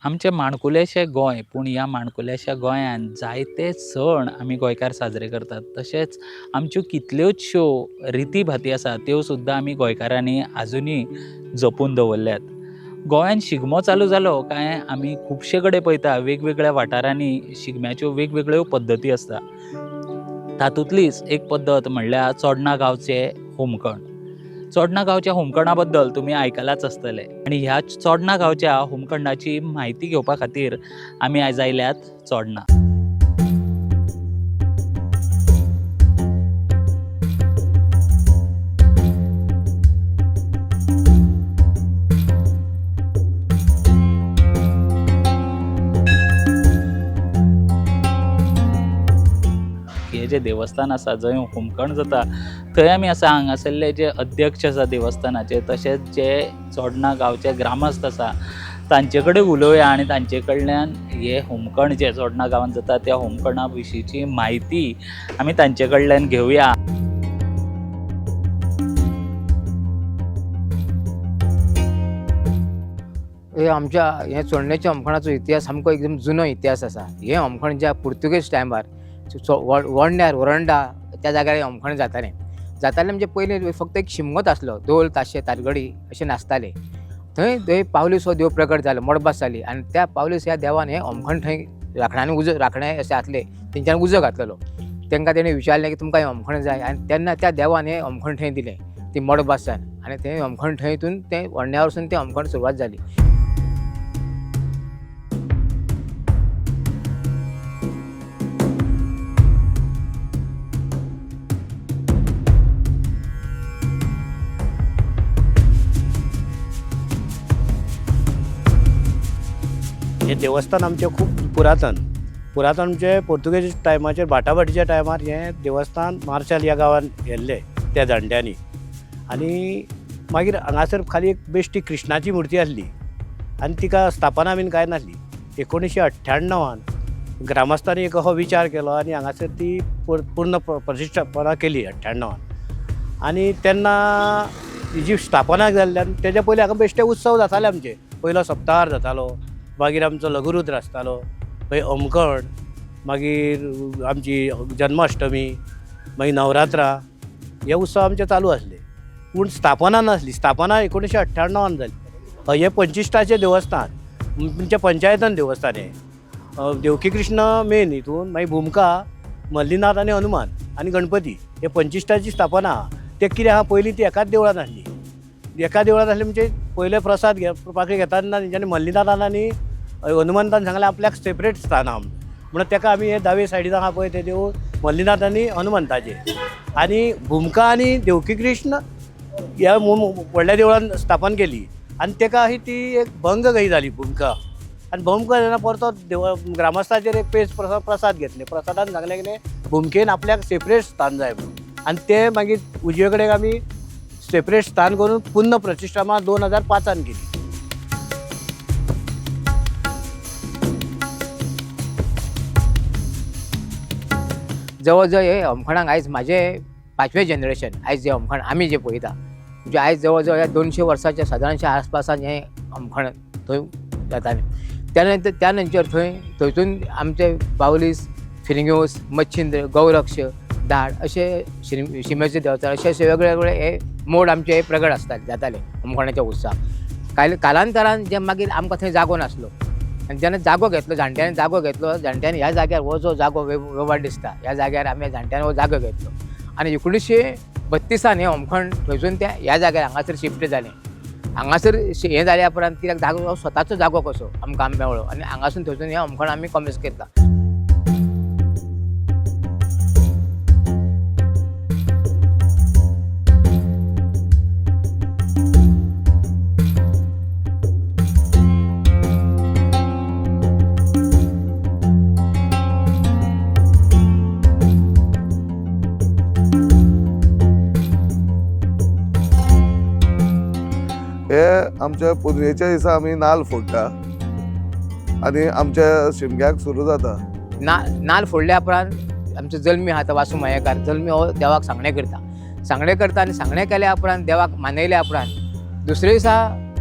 आमचें माणकुलेशें गोंय, पूण ह्या माणकुलेशा गोंयांत जायते सण आमी गोंयकार साजरे करतात. तशेंच आमच्यो कितल्योचश्यो रिती भाती आसात त्यो सुद्दां आमी गोंयकारांनी आजुनूय जपून दवरल्यात. गोंयांत शिगमो चालू जालो काय आमी खुबशे कडेन पळयता वेगवेगळ्या वाठारांनी शिगम्याच्यो वेगवेगळ्यो पद्दती आसता. तातूंतलीच एक पद्दत म्हणल्यार चोडणा गांवचें होमखण. चोडणा गांवच्या होमखणा बद्दल तुमी आयकलांच आसतलें आनी ह्या चोडणा गांवच्या होमखंडाची म्हायती घेवपा खातीर आमी आयज आयल्यात चोडणा. हे जे देवस्थान आसा जंय होमखण जाता थंय आमी आसा हांगासरले जे अध्यक्ष आसा देवस्थानाचे तशेंच जे चोडणा गांवचे ग्रामस्थ आसा तांचे कडेन उलोवया आनी तांचे कडल्यान हे होमखण जे चोडणा गांवांत जाता त्या होमखणा विशींची म्हायती आमी तांचे कडल्यान घेवया. हे आमच्या हे चोडण्याच्या होमखणाचो इतिहास सामको एकदम जुनो इतिहास आसा. हे होमखण ज्या पुर्तुगेज टायमार वडण्यार वरंडा त्या जाग्यार हे होमखण जातालें म्हणजे पयलीं फक्त एक शिमगोच आसलो, धोल ताशे तालगडी अशें नाचताले. थंय पावलीस हो देव प्रकट जालो, मोडबास जाली आनी त्या पावलीस ह्या देवान हे होमखण थंय राखणे अशें आसले तेंच्यान उजो घातलेलो. तांकां तेणें विचारलें की तुमकां हे होमखण जाय आनी तेन्ना त्या देवान हे होमखण थंय दिलें ती मोडबासान आनी तें होमखण थंयतून तें वडण्या वरसून तें होमखण सुरवात जाली. हे देवस्थान आमचें खूब पुरातन म्हणजे पोर्तुगेज टायमाचेर बाटाबाटीच्या टायमार हें देवस्थान मार्शल ह्या गांवान येल्लें त्या जाणट्यांनी. आनी मागीर हांगासर खाली एक बेश्टी कृष्णाची मुर्ती आसली आनी तिका स्थापना बीन कांय नासली. 1998 ग्रामस्थांनी एक हो विचार केलो आनी हांगासर ती पूर्ण प्रतिश्ठापना केली 98. आनी तेन्ना जी स्थापना जाल्ल्यान तेज्या पयलीं हांगा बेश्टे उत्सव जाताले आमचे. पयलो सप्तार जातालो, मागीर आमचो लघुरुद्र आसतालो, मागीर होमखण, मागीर आमची जन्माष्टमी, मागीर नवरात्रां हे उत्सव आमचे चालू आसले. पूण स्थापना नासली. स्थापना 1998 जाली. हे 25 देवस्थान म्हणजे पंचायतन देवस्थान हे देवकी कृष्ण मेन हितून, मागीर भुमका, मल्लीनाथ आनी हनुमान आनी गणपती हे 25 स्थापना आहा. ते कितें आहा पयलीं ती एकाच देवळान आसली. एका देवळान आसली म्हणजे पयले प्रसाद पाकळी घेताना तेंच्यांनी मल्लीनाथान आनी हनुमंतान सांगलें आपल्याक सेपरेट स्थान आहा म्हणून तेका आमी हे दावे सायडीन आहा पळय ते देवूळ मल्लीनाथ आनी हनुमंताचे. आनी भुमका आनी देवकी कृष्ण ह्या व्हडल्या देवळान स्थापन केली आनी तेका ही ती एक भंग गई जाली भुमका. आनी भुमका जेन्ना परतो ग्रामस्थाचेर एक प्रसाद घेतले. प्रसादान सांगलें कितें भुमकेन आपल्याक सेपरेट स्थान जाय म्हणून आनी ते मागीर उजवे कडेन आमी सेपरेट स्थान करून पुन्हा प्रतिष्ठापना 2005 केली. जवळ जवळ हे होमखणाक आयज म्हाजें 5वें जनरेशन आयज हे होमखण आमी जे पळयता म्हणजे आयज जवळ जवळ ह्या 200 वर्साच्या सादारणच्या आसपासान हें होमखण थंय जातालें. त्या नंतर थंयसून आमचे बावलीस, फिरिंग्योस, मच्छिंद्र, गौरक्ष, धाड अशे शिमेचे देवता अशे वेगवेगळे हे मोड आमचे हे प्रगट आसताले जाताले होमखणाच्या उत्सवाक. कालांतरान जे मागीर आमकां थंय जागो नासलो आनी जेन्ना जागो घेतलो जाणट्यांनी ह्या जाग्यार हो जो जागो व्यवहार दिसता ह्या जाग्यार आमी जाणट्यांनी हो जागो घेतलो आनी 1932 हे होमखण थंयसून त्या ह्या जाग्यार हांगासर शिफ्ट जालें. हांगासर हें जाल्या उपरांत कित्याक जागो स्वताचो जागो कसो आमकां मेळ्ळो आनी हांगासून थंयसून हें होमखण आमी कॉमेस केला. हे आमच्या पुनवेच्या दिसा आमी नाल्ल फोडटा आनी आमच्या शिमग्याक सुरू जाता. नाल्ल फोडल्या उपरांत आमचो जल्मी आहा तो वासू मयेकार जल्मी हो देवाक सांगणे करता आनी सांगणे केल्या उपरांत देवाक मानयल्या उपरांत दुसरे दिसा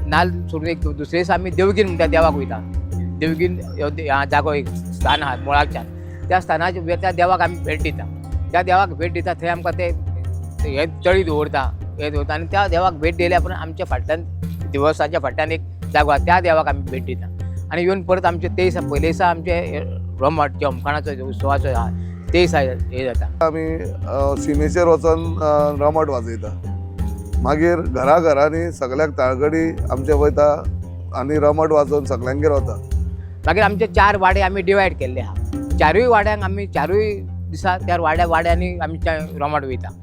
नाल्ल सोडून दुसरे दिसा आमी देवगीर म्हणटा देवाक वयता. देवगीन जागो एक स्थान आहा मुळाच्यान त्या स्थानाच्या त्या देवाक आमी भेट दिता. त्या देवाक भेट दिता थंय आमकां ते हे तळी दवरता हे दवरता आनी त्या देवाक भेट दिल्या उपरांत आमच्या फाटल्यान दिवसाच्या फाटल्यान एक जागो आहा त्या देवाक आमी भेट दिता. आनी येवन परत आमचे ते दिसा पयले दिसा आमचे रोमट जे होमखणाचो उत्सवाचो आहा ते दिसा हे जाता. आमी शिमेचेर वचून रमट वाजयता. मागीर घरांनी सगळ्याक ताळगडी आमचे वयता आनी रमट वाजोवन सगळ्यांगेर वता. मागीर आमचे 4 वाडे आमी डिवायड केल्ले आहा. 4य वाड्यांक आमी 4य दिसा त्या वाड्यांनी आमी रोमट वयता.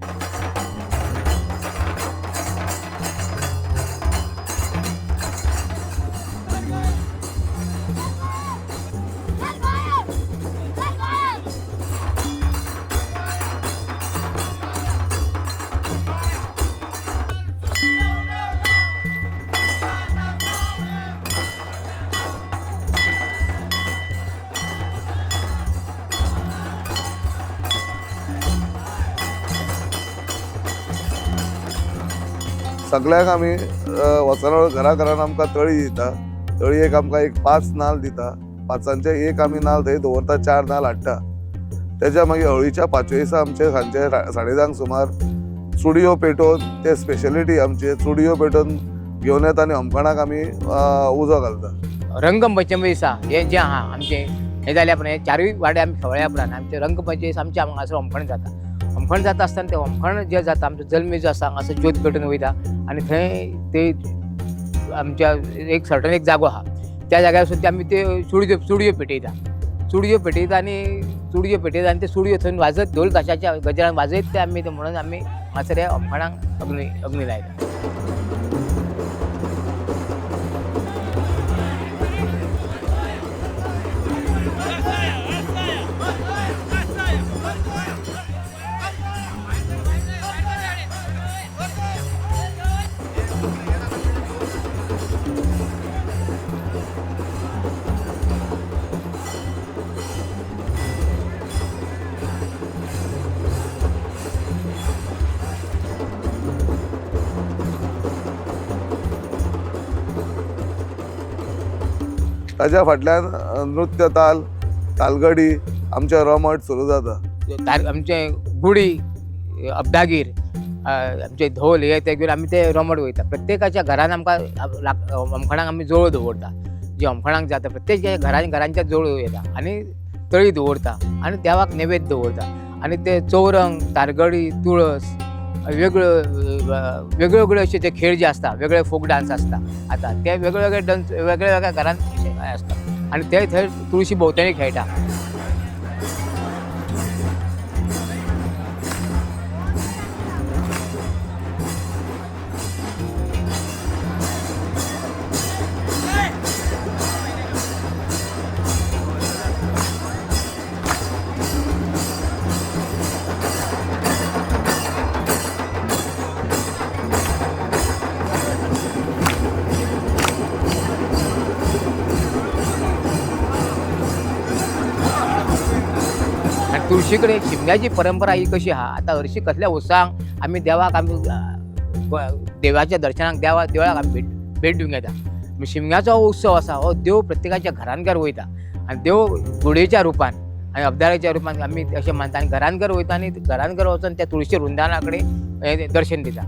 सगळ्यांक आमी वचना घरान आमकां तळी दिता. तळयेक आमकां एक 5 नाल्ल दिता. 5ांचे एक आमी नाल्ल थंय दवरता, 4 नाल्ल हाडटा. तेच्या मागीर हळीच्या 5व्या दिसा आमचे सांजचे 2:30 सुमार चुडयो पेटोवन ते स्पेशलिटी आमचे चुडयो पेटोवन घेवन येता आनी होमखणाक आमी उजो घालता. रंगपंचमी दिसा हे जे आहा आमचे हे जाल्या उपरांत हे 4य वाडे आमी खवळ्या उपरांत आमचे रंगपंचमी दिसा आमचे हांगासर होमखण जाता. होमखण जाता आसतना ते होमखण जे जाता आमचो जल्मी जो आसा हांगासर ज्योत पेटोवन वयता आनी थंय ते आमच्या एक सर्टन एक जागो आहा त्या जाग्यार सुद्दां आमी ते चुडयो पेटयता. चुडयो पेटयता आनी ते चुडयो थंय वाजत ढोल ताशाच्या गजरान वाजयत ते आमी ते म्हणून आमी हांगासर ह्या होमखणाक अग्नी लायता. ताच्या फाटल्यान नृत्य तालगडी आमचे रमट सुरू जाता. आमचे गुडी अब्दागीर आमचे धोल हे ते घेवन आमी ते रमट वयता. प्रत्येकाच्या घरान आमकां होमखणाक आमी जोळ दवरता. जे होमखणाक जाता प्रत्येक घरांच्या जोळ येता आनी तळी दवरता आनी देवाक नैवेद्य दवरता. आनी ते चौरंग तारगडी तुळस वेगवेगळे अशे ते खेळ जे आसता वेगळे फोक डान्स आसता आतां ते वेगवेगळे डान्स वेगळ्या घरान आसता आनी ते थंय तुळशी भोंवतणी खेळटा. तुळशी कडेन शिमग्याची परंपरा ही कशी आहा आतां हरशीं कसल्या उत्सवांक आमी देवाक आमी देवाच्या दर्शनाक देवळाक आमी भेट दिवंक येता. शिमग्याचो हो उत्सव आसा हो देव प्रत्येकाच्या घरान वयता आनी देव गुडेच्या रुपान आनी अब्दाराच्या रुपान आमी अशें मानता आनी घरान वयता आनी घरान वचून त्या तुळशी वृंदावना कडेन दर्शन दिता.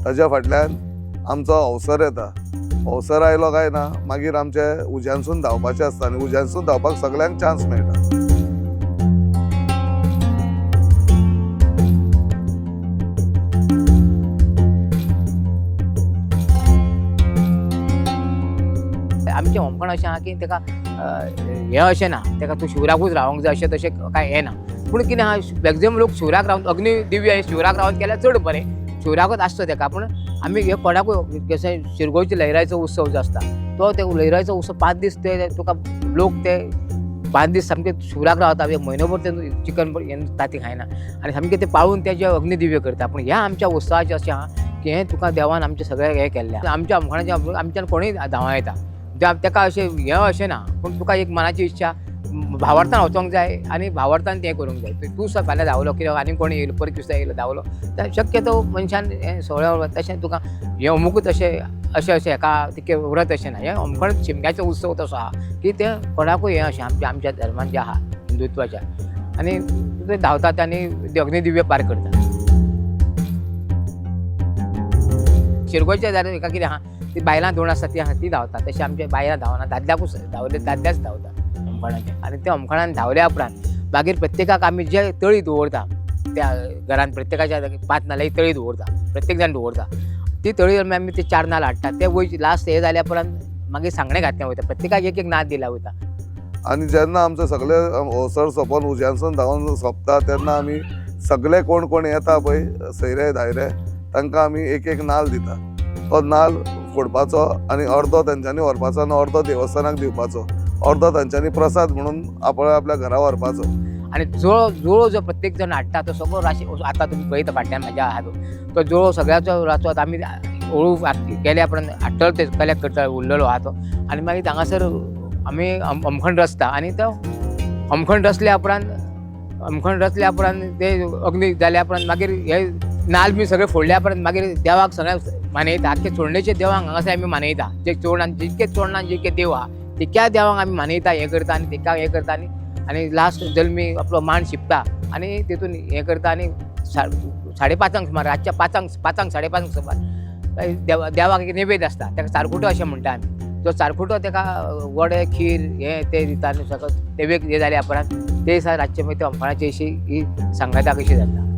ताच्या फाटल्यान आमचो अवसर येता. अवसर आयलो काय ना मागीर आमचे उज्यानसून धांवपाचें आसता आनी उज्यानसून धांवपाक सगळ्यांक चान्स मेळटा. आमचें होमखण अशें आहा की तेका हें अशें ना तेका तूं शिवराकूच रावंक जाय अशें तशें कांय हें ना. पूण कितें आहा मॅक्झिमम लोक शिवराक रावन अग्नी दिव्य हे शिवराक रावन केल्यार चड बरें. शिवराकूच आसता तेका पूण आमी हे कोणाकूय कशें शिरगोळची लयराईचो उत्सव जो आसता तो ते लयराईचो उत्सव 5 दीस ते तुका लोक ते 5 दीस सामके शिवराक रावता म्हयनोभर ते चिकन ताती खायना आनी सामकें ते पाळून तेजे अग्निदिव्य करता. पूण ह्या आमच्या उत्सवाचें अशें आहा की हें तुका देवान आमचें सगळें हें केल्लें. आमच्या अमखणाच्या आमच्यान कोणूय धांवा येता तेका अशें हें अशें ना. पूण तुका एक मनाची इच्छा भावार्थान वचोंक जाय आनी भावार्थान तें करूंक जाय. तूं फाल्यां धांवलो कित्याक आनी कोणी येयलो परत दिसा येयलो धांवलो तर शक्यतो मनशान हें सगळें तशें तुका हें अमुकूच अशें हेका तिके व्रत अशें ना. हें अमखण शिमग्याचो उत्सव तसो आहा की तें कोणाकूय हें अशें आमच्या धर्मान जें आहा हिंदुत्वाच्या आनी ते धांवतात आनी अग्निदिव्य पार करतात. शिरगोच्या जाल्यार हेका कितें आहा ती बायलां धोण आसता ती धांवतात. तशें आमचे बायलां धांवना दादल्याकूच दादल्याच धांवतात अमखणाचे. आनी त्या अमखणान धांवल्या उपरांत मागीर प्रत्येकाक आमी जे तळी दवरता त्या घरान प्रत्येकाच्या 5 नाल्ल एक तळी दवरता प्रत्येक जाण दवरता. ती तळी आमी ते 4 नाल्ल हाडटा ते वयचे लास्ट हे जाल्या उपरांत मागीर सांगणें घातलें वयता प्रत्येकाक एक नाद दिला वयता. आणि जेन्ना आमचे सगळे ओसर सोंपोन उज्यानसून धांवन सोंपता तेन्ना आमी सगळे कोण कोण येता पळय सैरे धायरे तांकां आमी एक नाल दिता. तो नाल फोडपाचो आनी अर्दो तेंच्यांनी व्हरपाचो आनी अर्दो देवस्थानाक दिवपाचो. अर्दो तांच्यांनी प्रसाद म्हणून आपल्या घरा व्हरपाचो. आनी जुळो जो प्रत्येक जण हाडटा तो सगळो राशी आतां तुमी पळयता फाटल्यान म्हाज्या आहा तो जुळो सगळ्याचो राचो आमी हळू केल्या उपरांत हाडटलो ते कलेक्ट करता उरलेलो आहा तो आनी मागीर हांगासर आमी अमखण रचता आनी तो अमखण रचल्या उपरांत ते अग्नी जाल्या उपरांत मागीर हे नाल्ल बी सगळे फोडल्या उपरांत मागीर देवाक सगळ्यांक मानयता. आख्खे चोडणेचे देवाक हांगासर आमी मानयता. जे चोडणान जितके चोडणान जितके देव आहा तितक्या देवाक आमी मानयता हें करता आनी तिका हें करता आनी लास्ट जल्मी आपलो मान शिंपता आनी तेतून हें करता आनी 5:30 सुमार रातच्या 5:00 5:30 सुमार देवाक एक नैवेद्य आसता ताका चारकुटो अशें म्हणटा आमी. तो चारकुटो ताका वडे खीर हें तें दिता आनी सगळं तेवेक हें जाल्या उपरांत ते दिसा रातचे मागीर ते अमखणाची अशी ही सांगता कशी जाता.